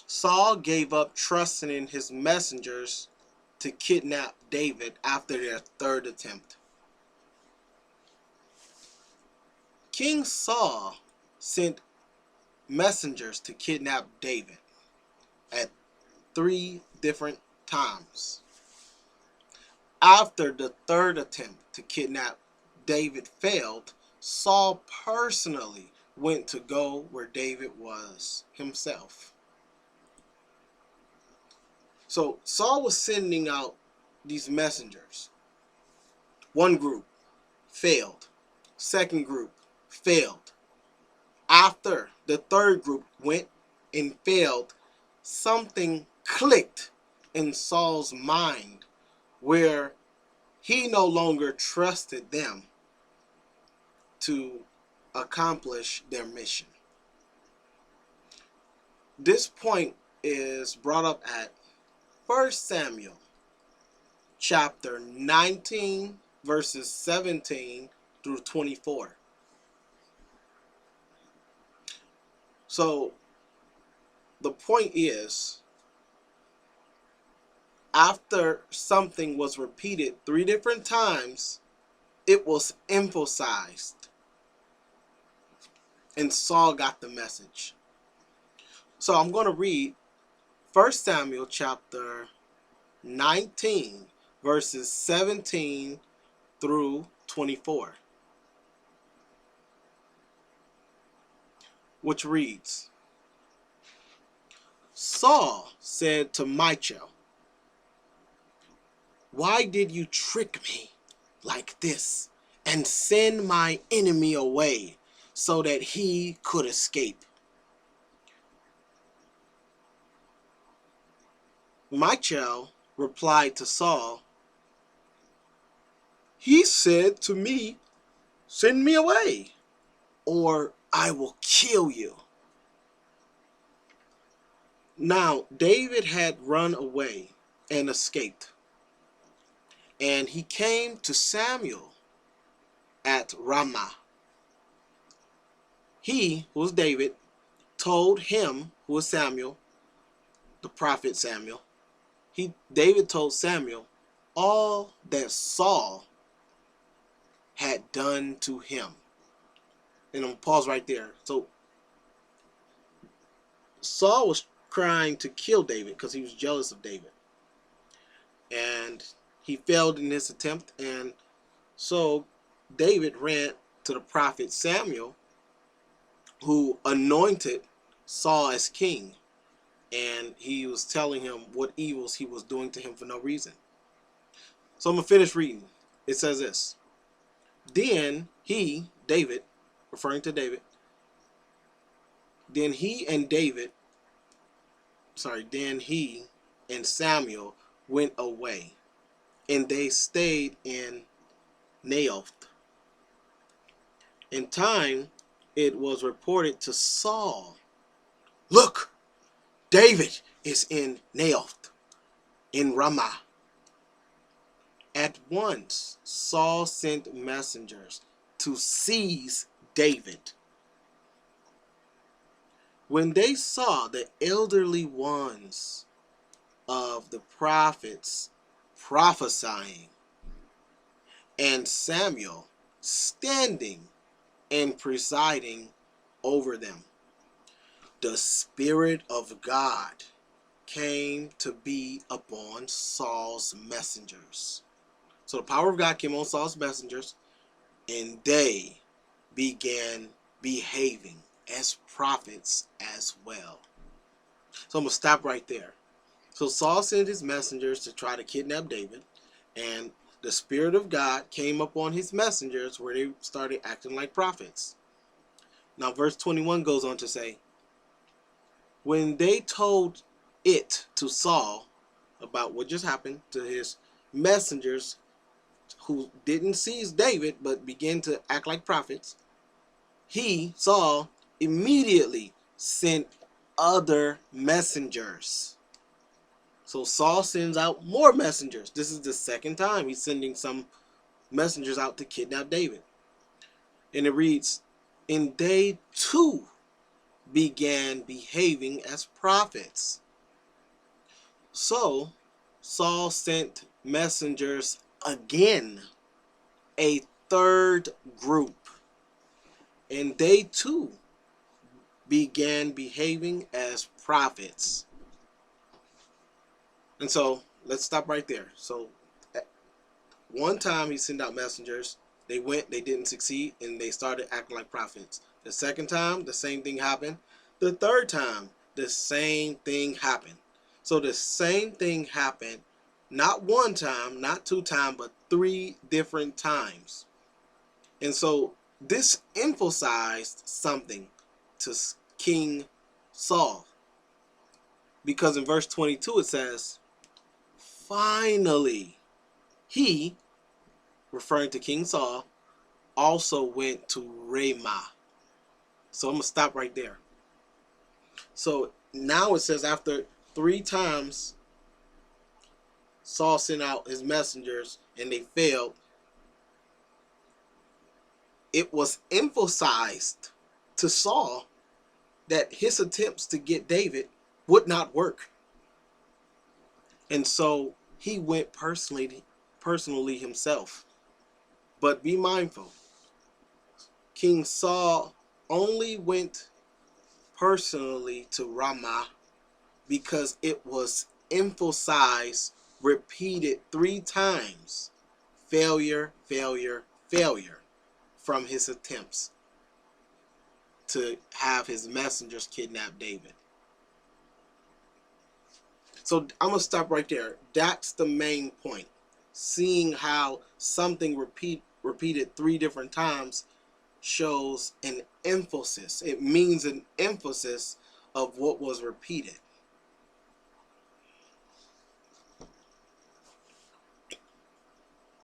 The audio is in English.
Saul gave up trusting in his messengers to kidnap David after their third attempt. King Saul sent messengers to kidnap David at 3 different times. After the third attempt to kidnap David failed, Saul personally went to go where David was himself. So Saul was sending out these messengers. One group failed. Second group failed. After the third group went and failed, something clicked in Saul's mind where he no longer trusted them to accomplish their mission. This point is brought up at 1 Samuel chapter 19 verses 17 through 24. So the point is, after something was repeated 3 different times, it was emphasized, and Saul got the message. So I'm going to read 1 Samuel chapter 19 verses 17 through 24, which reads, Saul said to Michal, "Why did you trick me like this and send my enemy away so that he could escape?" Michal replied to Saul, "He said to me, 'Send me away, or I will kill you.'" Now David had run away and escaped, and he came to Samuel at Ramah. He, who was David, told him, who was Samuel, the prophet Samuel, David told Samuel all that Saul had done to him. And I'm going to pause right there. So Saul was trying to kill David because he was jealous of David. And he failed in his attempt. And so David ran to the prophet Samuel, who anointed Saul as king. And he was telling him what evils he was doing to him for no reason. So I'm going to finish reading. It says this. Then he, David, referring to David, then he and Samuel went away, and they stayed in Naioth. In time, it was reported to Saul, "Look, David is in Naioth, in Ramah." At once, Saul sent messengers to seize David. When they saw the elderly ones of the prophets prophesying, and Samuel standing and presiding over them, the Spirit of God came to be upon Saul's messengers. So the power of God came on Saul's messengers, and they began behaving as prophets as well. So I'm going to stop right there. So Saul sent his messengers to try to kidnap David, and the Spirit of God came upon his messengers where they started acting like prophets. Now verse 21 goes on to say, when they told it to Saul about what just happened to his messengers, who didn't seize David but began to act like prophets, Saul, immediately sent other messengers. So Saul sends out more messengers. This is the second time he's sending some messengers out to kidnap David. And it reads, and they too began behaving as prophets. So Saul sent messengers again, a third group, and they too began behaving as prophets. And so let's stop right there. So one time he sent out messengers, they went, they didn't succeed, and they started acting like prophets. The second time, the same thing happened. The third time, the same thing happened. So the same thing happened not one time, not two times, but three different times. And so this emphasized something to King Saul. Because in verse 22 it says, finally, he, referring to King Saul, also went to Ramah. So I'm going to stop right there. So now it says after three times Saul sent out his messengers and they failed, it was emphasized to Saul that his attempts to get David would not work. And so he went personally himself. But be mindful, King Saul only went personally to Ramah because it was emphasized, repeated three times, failure, failure, failure from his attempts to have his messengers kidnap David. So I'm going to stop right there. That's the main point. Seeing how something repeated three different times shows an emphasis. It means an emphasis of what was repeated.